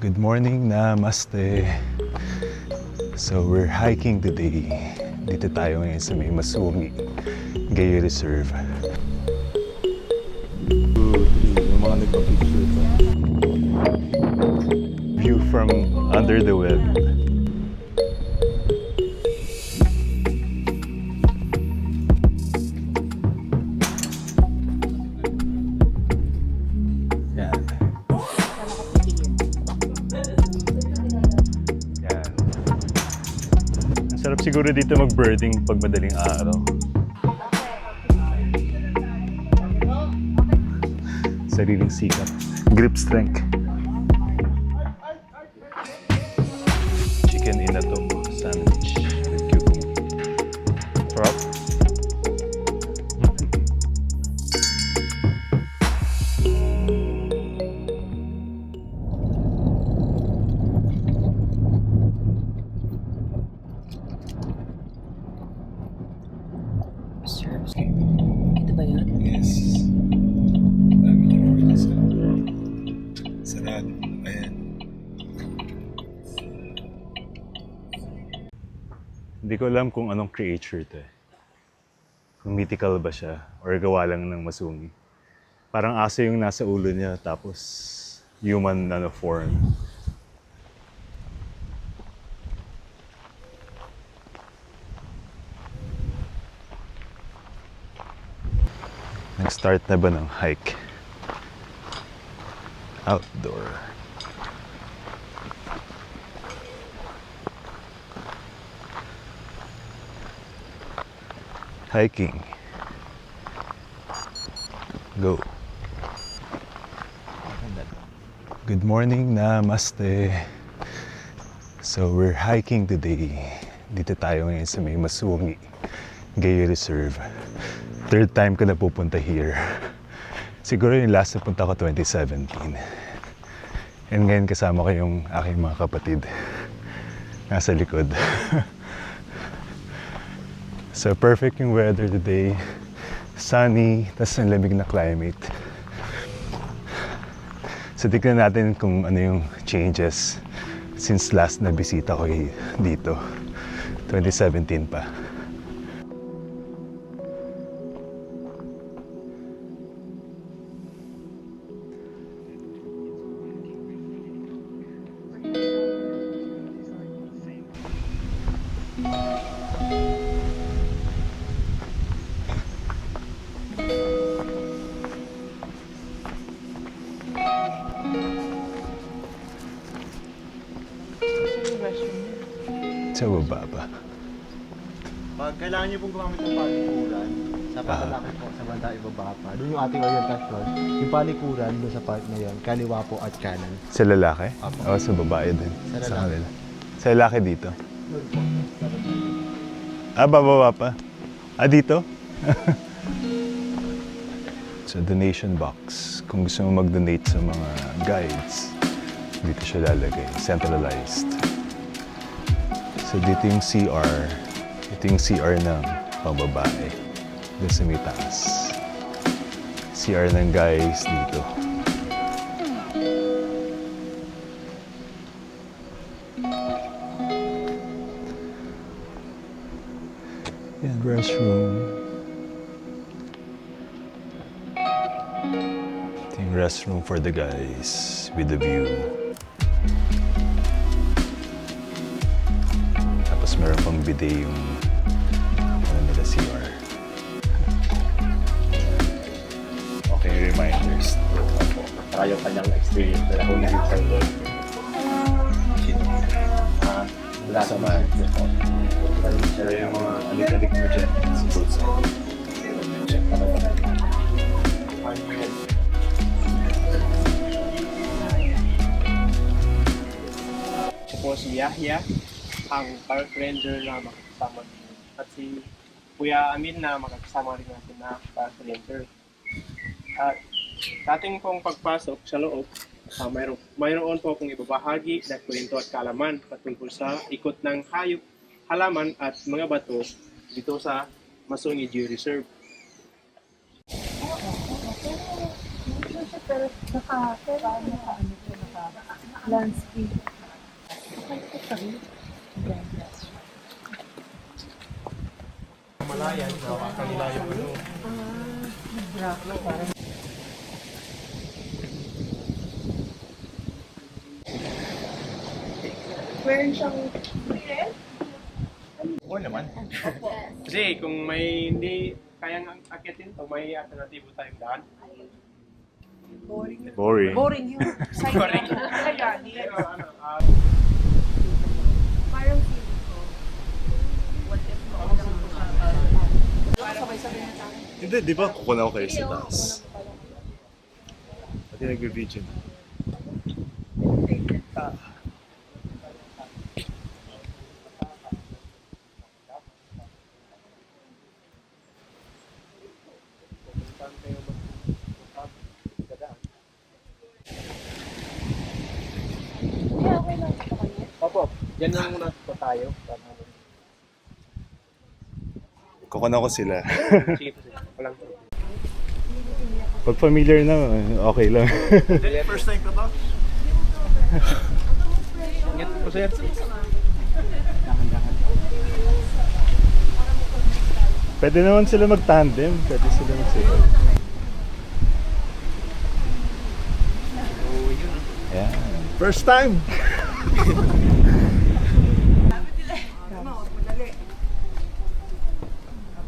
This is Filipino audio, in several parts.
Good morning, namaste. So we're hiking today. Dito tayo ngayon sa may Masungi Gay Reserve. Yung mga nagpa-picture pa. View from under the web. Yan. Yan. Ang sarap siguro dito mag-birding pag madaling araw. Sariling sikap. Grip strength. Chicken inato sandwich with cucumber. Sarap. Sir, ito ba yun? Yes. Dami na rin sa sarado. Ayan. Hindi ko alam kung anong creature to eh. Kung mythical ba siya or gawa lang ng Masungi. Parang aso yung nasa ulo niya tapos human form. Nag-start na ba ng hike? Outdoor. Hiking. Go. Good morning, namaste. So we're hiking today. Dito tayo ngayon sa may Masungi Gay Reserve. Third time ko na pupunta here. Siguro yung last na punta ko 2017. And ngayon kasama ko yung aking mga kapatid. Nasa likod. So perfect yung weather today. Sunny, tas ang lamig na climate. So tignan natin kung ano yung changes since last na bisita ko dito. 2017 pa. Sa baba ba? Pag kailangan niyo pong gumamit ng palikuran, sa patalaki po, sa banda ibaba pa. Doon yung ating orientation. Yung palikuran doon sa part na yun, kaliwa po at kanan. Sa lalaki? Apo. O sa babae din? Sa lalaki. kanila. Sa lalaki dito? Doon po. Bababa pa? Dito? Sa donation box. Kung gusto mo mag-donate sa mga guides, dito siya lalagay. Centralized. So dito yung CR. Ito yung CR ng pambabae. Doon sa may taas. CR ng guys dito. Yan, restroom. Ito yung restroom for the guys with the view. Tapos meron pang bidet yung nila CR. Okay, reminders. Saka yung kanyang experience na nahuli din sa doon. Wala sa mga. Siya yung mga alik-alik mo dyan. Sa bulsa. Check pa na ba? Siya po si Yahya, ang park ranger na makakasama natin. At si Kuya Amin na makakasama rin natin na park ranger. At sa ating pong pagpasok sa loob, mayroon po akong ibabahagi na kwento at kaalaman patungkol sa ikot ng hayop, halaman at mga bato dito sa Masungi Gay Reserve. Pero naka-ano siya, Landscape. Malayan, kanila yung ano. Meron siyang Oo naman. Kasi kung may hindi kayang akitin to, may alternatibo tayong daan. Boring. boring yung side Boring. Kaya, Pero ano, parang feeling ko, what if sabay-sabay na tayo. Hindi, di ba kukunaw kayo sa taas? Pati nag-video na. Yeah, okay lang ito kanya. Opo, dyan lang muna po tayo. Kukunaw ko sila. Sige po sila. Walang problema. Pag familiar na, okay lang. First time ko to? Ingat po sir. Pwede naman sila mag-tandem. Pwede sila mag-sila. Yeah. First time!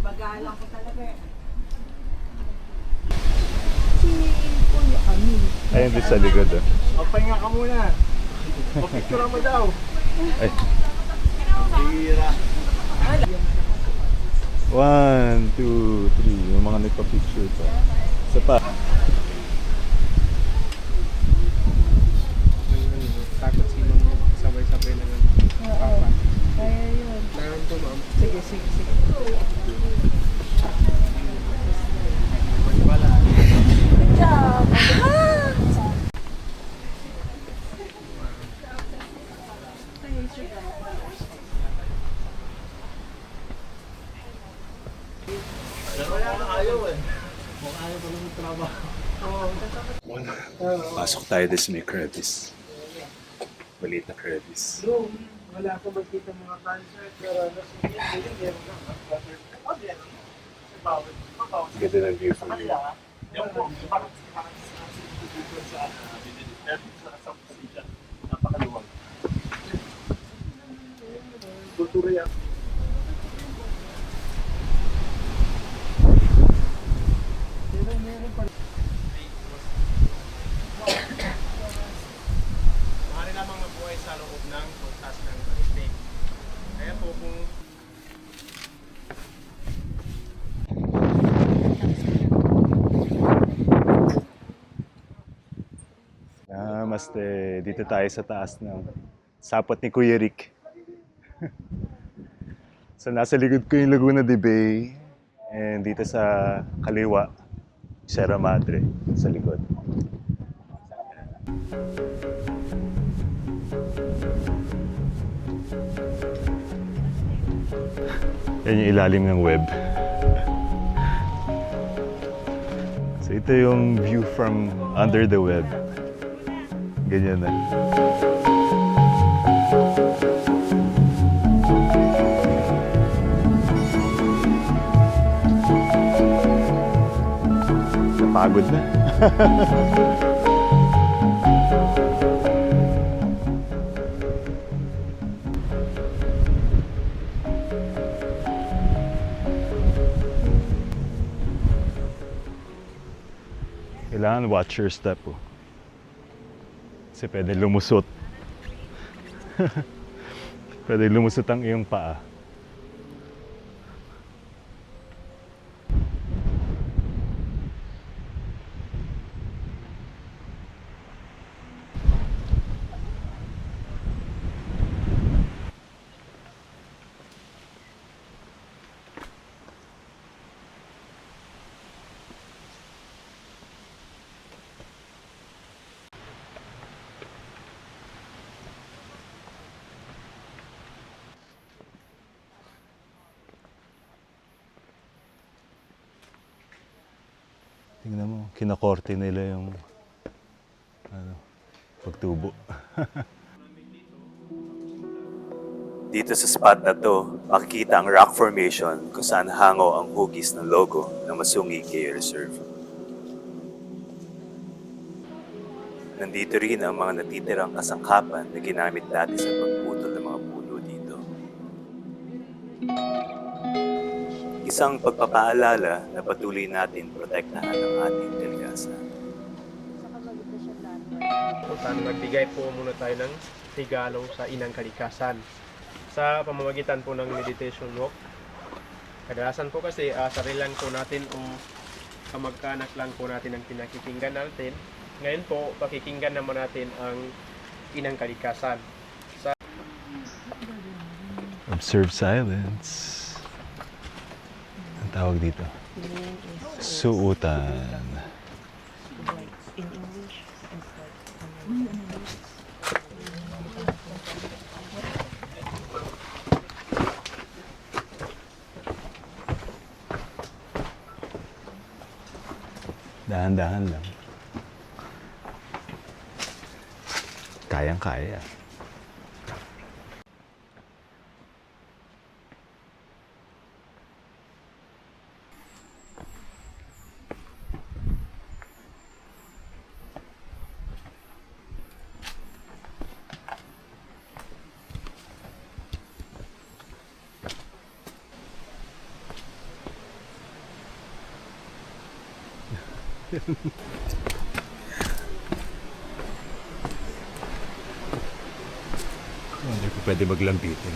Bagalan ko talaga eh. Si Kuya kami. Ayun din sa likod. Oh. Papahinga ka muna. Papicture mo daw. Ay. Hira. 1, 2, 3. Yung mga nagpa-picture pa. Isa pa. Takot sinong sabay-sabay na lang. Papa. Kaya yun. Meron po ma'am. Sige, sige, sige. Wala. Good job! Ayaw eh. Kung ayaw pa lang trabaho. Pasok tayo din sa may crevice. Maliit na crevice. Bro, wala akong magkita mga concert, pero nasulit, hindi meron na. Ganda ng view from here. Yung po, napakaluwag. Kultura yan. Maaari lamang mabuhay sa loob ng pagtas ng estate. Kaya po kung Namaste. Dito tayo sa taas ng sapot ni Kuya Rick. So nasa likod ko yung Laguna de Bay. And dito sa kaliwa, Sierra Madre sa likod. Yan yung ilalim ng web. So ito yung view from under the web. Ganyan na. Napagod na. Kailangan watch your step. Oh. Kasi pwede lumusot. Pwede lumusot ang iyong paa. Tingnan mo, kinakorte nila yung pagtubo. Dito sa spot na to, makikita ang rock formation kung saan hango ang hugis ng logo ng Masungi Game Reserve. Nandito rin ang mga natitirang kasangkapan na ginamit dati sa pagputol ng mga puno dito. Isang pagpapaalala na patuloy natin protektahan ang ating kalikasan. Magbigay po muna tayo ng higalo sa inang kalikasan sa pamamagitan po ng meditation walk. Kadalasan po kasi sarilan po natin o kamag-anak lang po natin ang pinakikinggan natin. Ngayon po, pakikinggan naman natin ang inang kalikasan. Observe silence. Ang tawag dito? Suutan. In English, Dahan-dahan lang. Kayang-kaya. Hindi ko pwede maglambitin.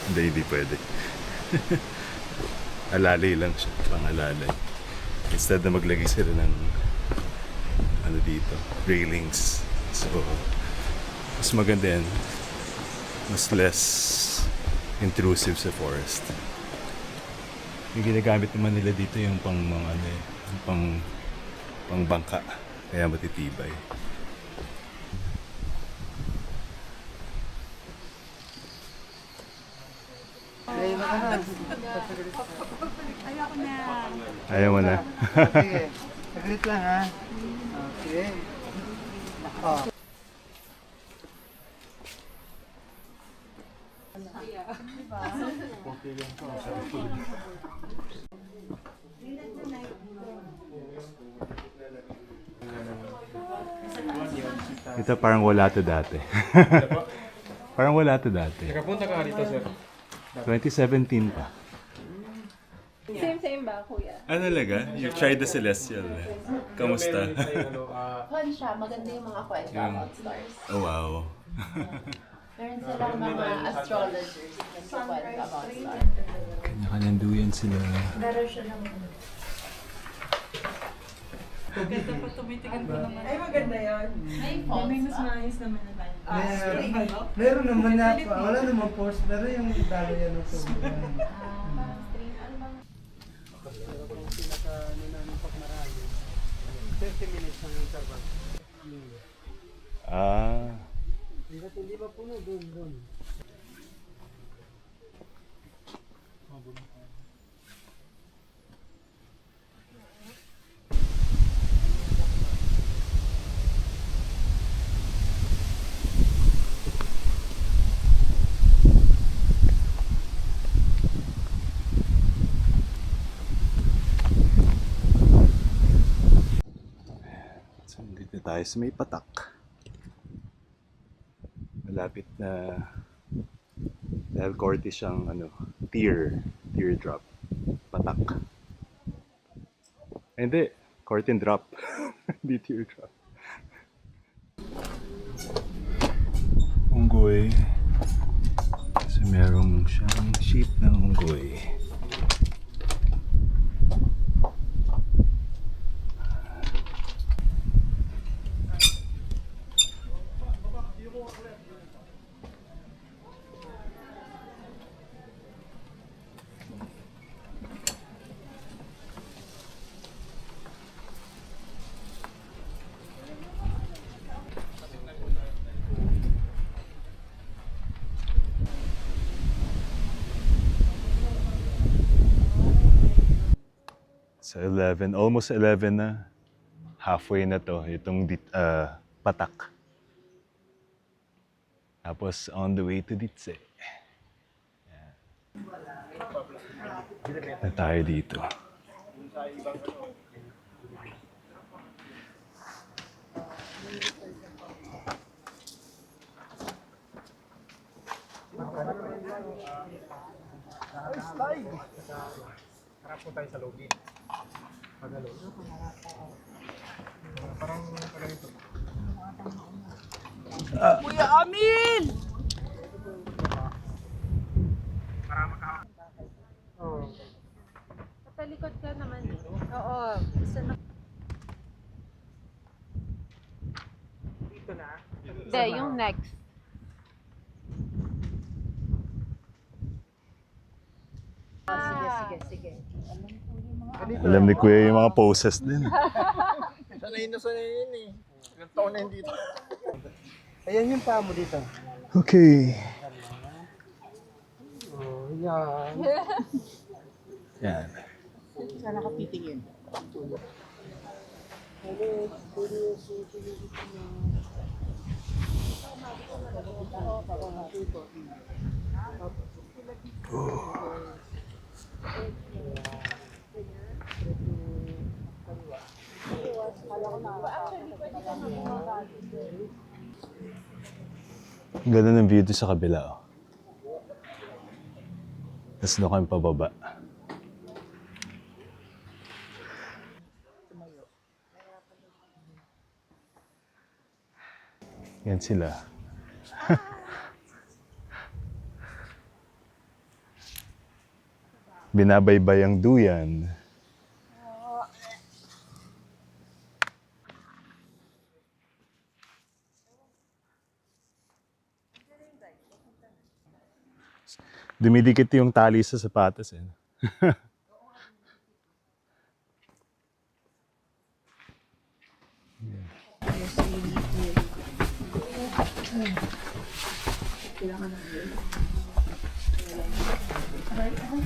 Hindi pwede. Alalay lang siya, pangalalay. Instead na maglagay sila ng ano dito, railings. So, mas maganda yan. Mas less intrusive sa forest. Yung ginagamit naman nila dito yung pang mga ano eh, yung pang bangka. Kaya matitibay. Ayaw mo na. Sige, saglit lang ha. Okay. Oh. Ito parang wala to dati. Parang wala to dati. Nakapunta ka dito, sir. 2017 pa. Same ba, kuya? Ano talaga? You tried the Celestial. Kamusta? Fun siya. Maganda yung mga kwento about stars. Oh, wow. Meron silang mga astrologers na nagkwento about stars. Kanya-kanyanduyan sila. Meron siya ng Ay, maganda yun. may false ba? maayos naman na tayo. Meron naman na, wala naman post, pero yung dalo yan ng tubig. Ah. Hindi ba puno doon? So, dito tayo sa may patak. Malapit na dahil korte siyang ano, teardrop. Patak. Ay, hindi. Curtain drop. Hindi teardrop. Unggoy. So merong siyang sheep ng unggoy. Sa 11, almost 11 na. Halfway na to, itong patak. Tapos on the way to Ditse. Na tayo dito. Harap po tayo sa login. Pagalo. Parang ito. Kuya Amin! Talikod ka naman eh. Oo. Isa na. Dito na. Hindi, yung next. Sige. Alam ni Kuya yung mga poses din. Sanay yun eh. Ilang taon na yun dito. Ayan yung paa mo dito. Okay. Oh, yan. Yan. Sana ka titingin. Ganda ng view doon sa kabila. Oh. Tapos doon kami pababa. Yan sila. Binabaybay ang duyan. Dumidikit yung tali sa sapatos eh.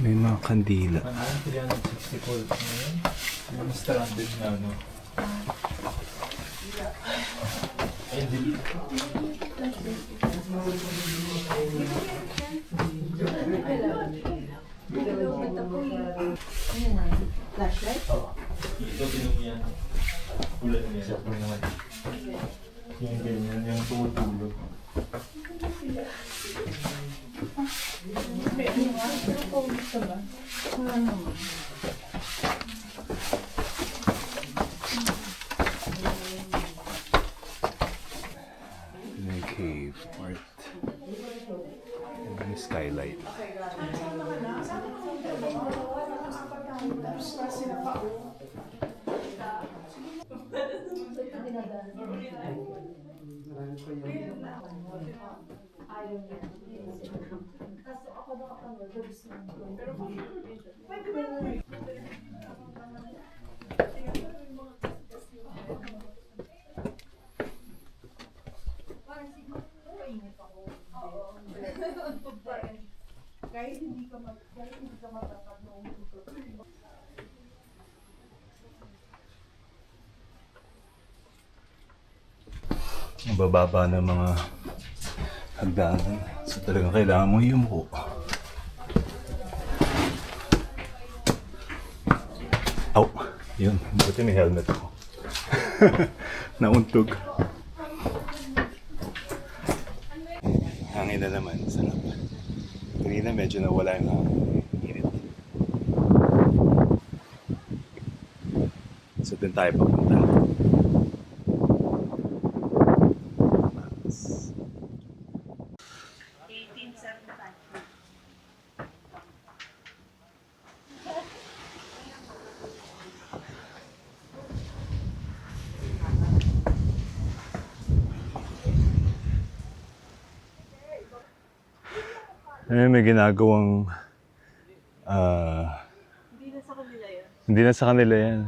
May mga kandila. 364 ngayon. Yung stranded na ano. Ayun din. Ito pinumo yan. Kulay na yan. Sakto naman. Yung ganyan, yung tumutulog. May cave part. And may skylight. Ang bababa ng mga hagdanan. So talagang kailangan mo yumuko. Aw! Yun. Buti may helmet ako. Nauntog. Hangin na naman. Sarap. Kanina medyo nawala yung init. So doon tayo papunta. May ginagawang hindi na sa kanila yan.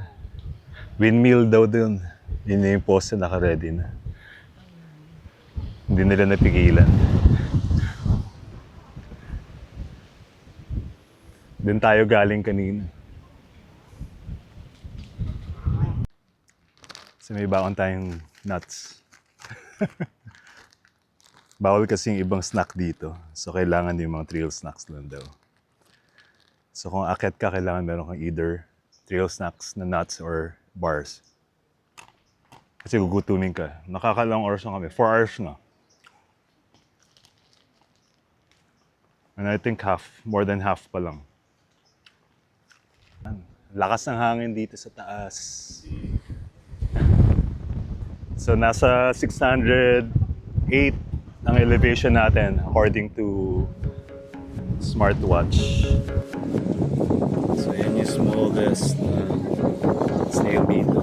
Windmill daw dun. Yun na yung poste naka-ready na. Hindi nila napigilan. Doon tayo galing kanina. So may baon tayong nuts. Bawal kasi yung ibang snack dito. So, kailangan yung mga trail snacks lang daw. So, kung akyat ka, kailangan meron kang either trail snacks na nuts or bars. Kasi gugutumin ka. Nakakalang oras na kami. 4 hours na. And I think more than half pa lang. Lakas ng hangin dito sa taas. So, nasa 608 ang elevation natin according to smartwatch. So, yan yung smallest snail dito.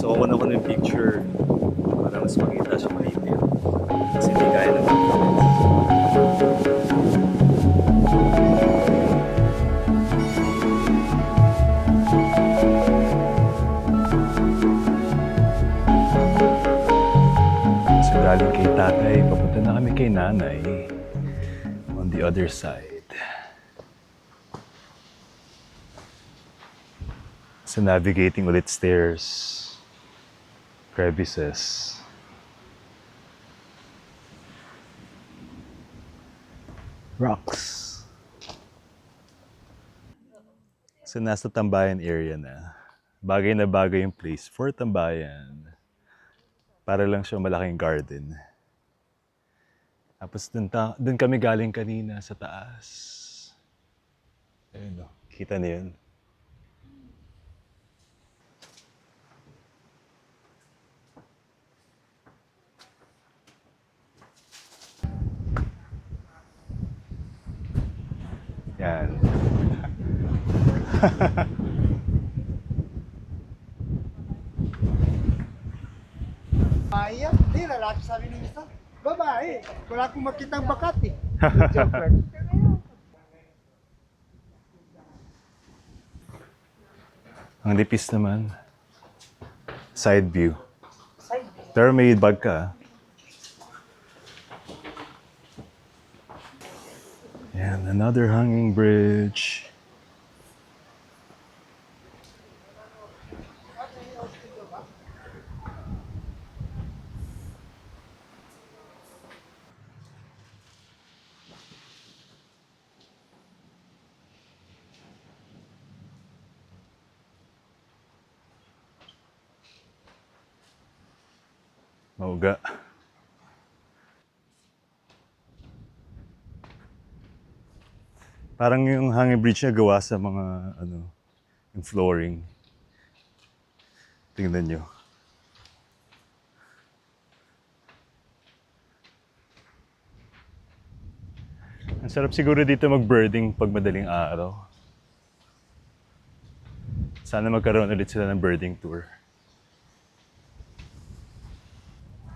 So, kukuha ko ng picture para mas makita siya maliit. Kasi hindi kaya naman. So, galing kay tatay, papunta na kami kay nanay on the other side. So, navigating ulit stairs, crevices. Rocks. So, nasa tambayan area na. Bagay na bagay yung place for tambayan. Para lang siya malaking garden. Tapos dun kami galing kanina sa taas. Ayun o, kita niyo yun. Yan. Maya, hindi, lalaki sabi ng isa. Babae, wala akong makitang bakat eh. Ang nipis naman. Side view. Pero may bag ka. Yan, another hanging bridge. Mauga. Parang yung hanging bridge niya gawa sa mga yung flooring. Tingnan nyo. Ang sarap siguro dito mag-birding pag madaling araw. Sana magkaroon ulit sila ng birding tour.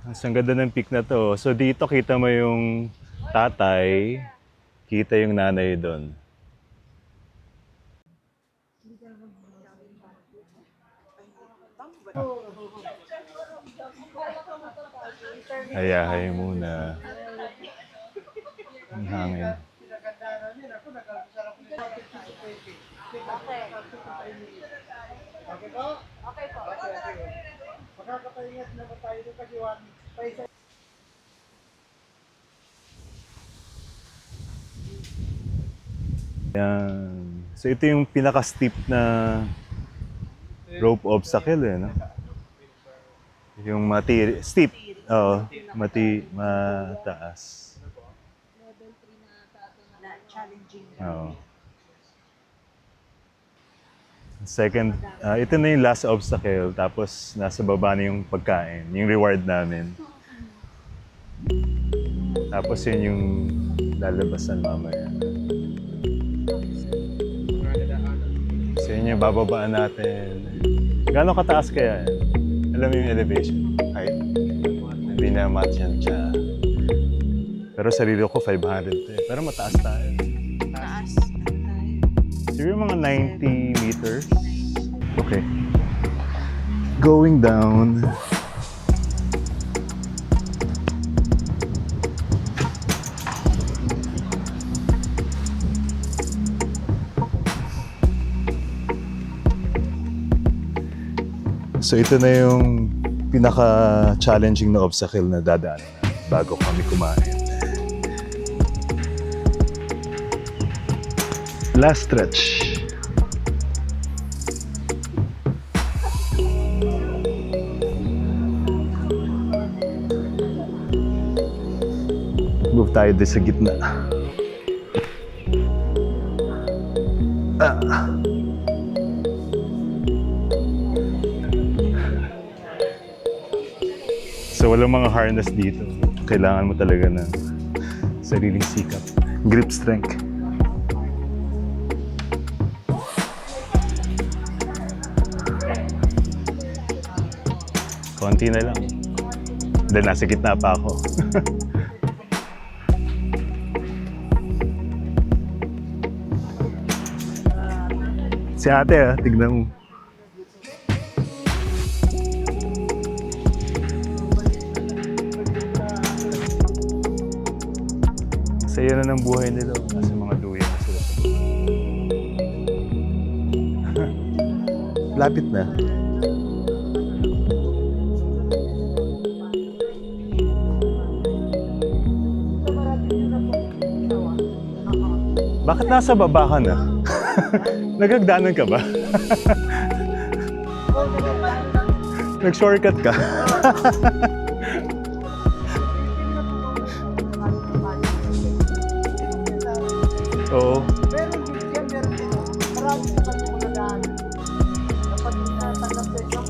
Ang ganda ng peak na to. So dito kita mo yung tatay, kita yung nanay doon. Hayahay muna. Ang hangin. Okay po? Okay po. Makakapahingat na ba tayo doon kasi paisa. Yan. So ito yung pinaka-steep na rope obstacle no? Yung steep. Oo, mataas. Level 3 na challenging. Oo. Second, ito na yung last obstacle, tapos nasa baba na yung pagkain, yung reward namin. Tapos yun yung lalabasan mamaya. So yun yung bababaan natin. Gano'ng kataas kaya yan? Alam mo yung elevation? Height? Hindi na match yan siya. Pero sarili ko 500 eh. Pero mataas tayo. Taas. Siguro mga 90 meters. Okay. Going down. So ito na yung pinaka-challenging na obstacle na dadaanan na bago kami kumain. Last stretch. Move tayo din sa gitna. So walang mga harness dito. Kailangan mo talaga ng sariling sikap. Grip strength. Konti na lang. Dahil nasa gitna pa ako. Si ate tignan mo. Saya na ng buhay nila. Nasa mga duyan na sila. Lapit na. Bakit nasa baba ka na? Nagagdanan ka ba? Nag-shortcut ka? Oo. Meron din yan, meron din. Marami din kami mga daan. Kapag natanggap sa isang,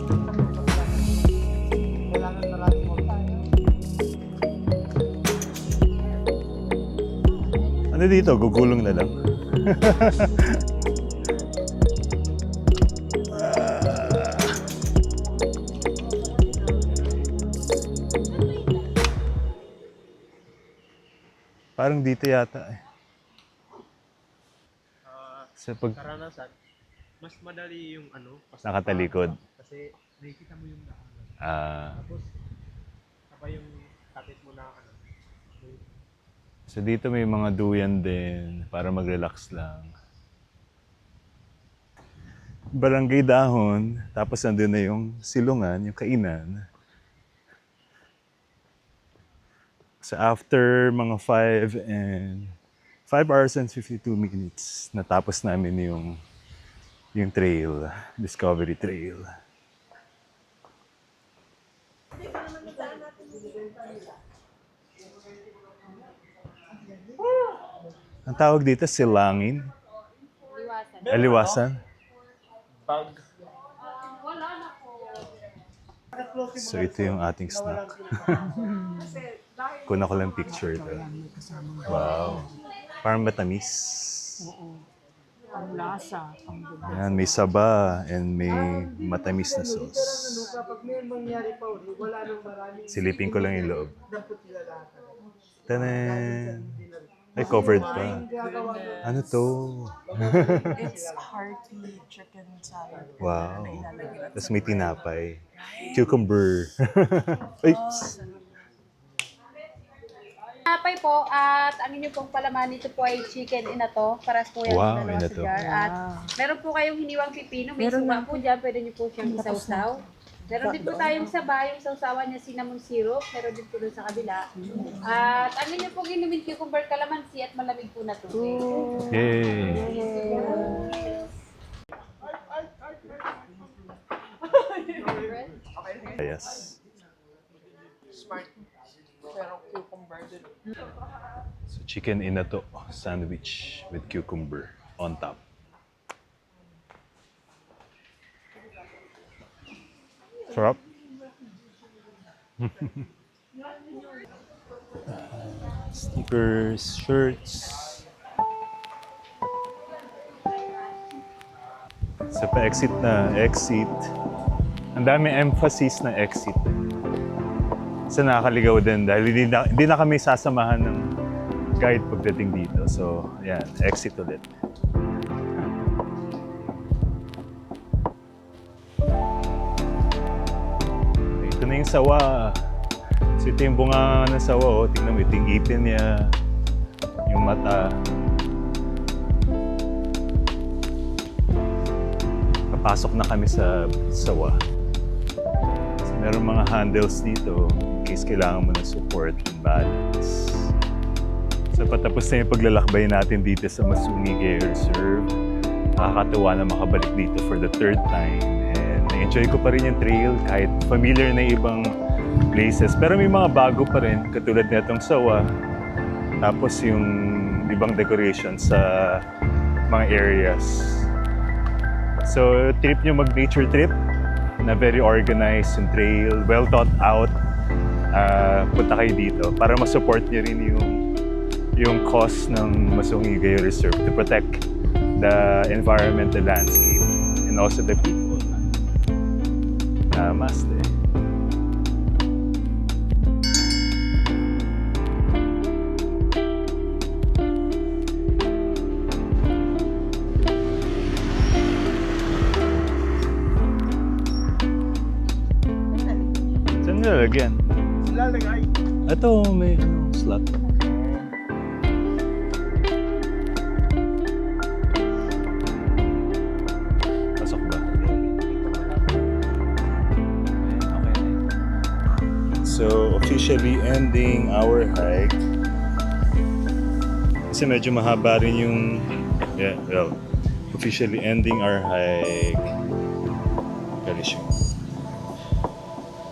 kailangan marami mo tayo. Ano dito? Gugulong na lang. Parang dito yata eh. Sa pag Karanasan, mas madali yung nakatalikod. kasi nakikita mo yung daan. Ah, Tapos, sabay yung kapit mo na so dito may mga duyan din para mag-relax lang. Barangay Dahon, tapos nandun na yung silungan, yung kainan. So after mga 5 hours and 52 minutes, natapos namin yung trail, Discovery Trail. Ang tawag dito, silangin? Aliwasan. So ito yung ating snack. Kuna ko lang picture ito. Wow. Parang matamis. Ang lasa. Yan, may saba and may matamis na sauce. Kapag may mangyari pa ulit, wala nang maraming Silipin ko lang yung loob. dampot nila lahat. Tanan! Ay, covered pa. Ano to? It's hearty chicken salad. Wow. Tapos may tinapay. Cucumber. Ay! Tinapay po at ang inyong pong palaman nito po ay chicken inato. Paras po yan Wow, dalawa sa inato. jar. At meron po kayong hiniwang pipino. May suka po dyan. Pwede niyo po siyang isawsaw. Meron din po tayong saba, yung sausawan niya cinnamon syrup. Meron din po doon sa kabila. At ang inyong pong inumin cucumber calamansi at malamig po na tubig. Yay! Yes. So chicken inato sandwich with cucumber on top. Sarap. Stickers, shirts. Sa pa-exit na, exit. Ang dami emphasis na exit. Sa nakakaligaw din dahil hindi na kami sasamahan ng guide pagdating dito. So, yan, exit ulit. Ito na yung sawa. So, ito yung bunga ng sawa. Oh. Tingnan mo, ito yung ipin niya. Yung mata. Papasok na kami sa sawa. So, Meron mga handles dito in case kailangan mo ng support and balance. So patapos na yung paglalakbay natin dito sa Masungi Gay Reserve. Nakakatuwa na makabalik dito for the third time. And na-enjoy ko pa rin yung trail kahit familiar na ibang places. Pero may mga bago pa rin, katulad nitong sawa. Tapos yung ibang decoration sa mga areas. So trip nyo mag-nature trip na very organized yung trail, well thought out. Punta kayo dito para ma-support nyo rin yung cause ng Masungi Gay Reserve to protect the environment, the landscape, and also the people. Namaste. Saan nilalagyan? Lalagay. Ito, may slot. Pasok ba? Okay. So, officially ending our hike. Kasi medyo mahaba rin yung... Yeah, well, officially ending our hike. Kali siya.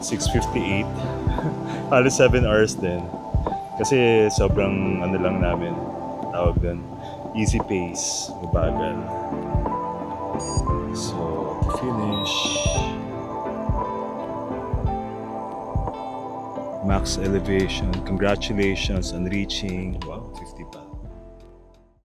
6:58. Halos 7 hours din. Kasi sobrang ano lang namin, tawag doon, easy pace, mabagal. So, to finish, max elevation. Congratulations on reaching, wow,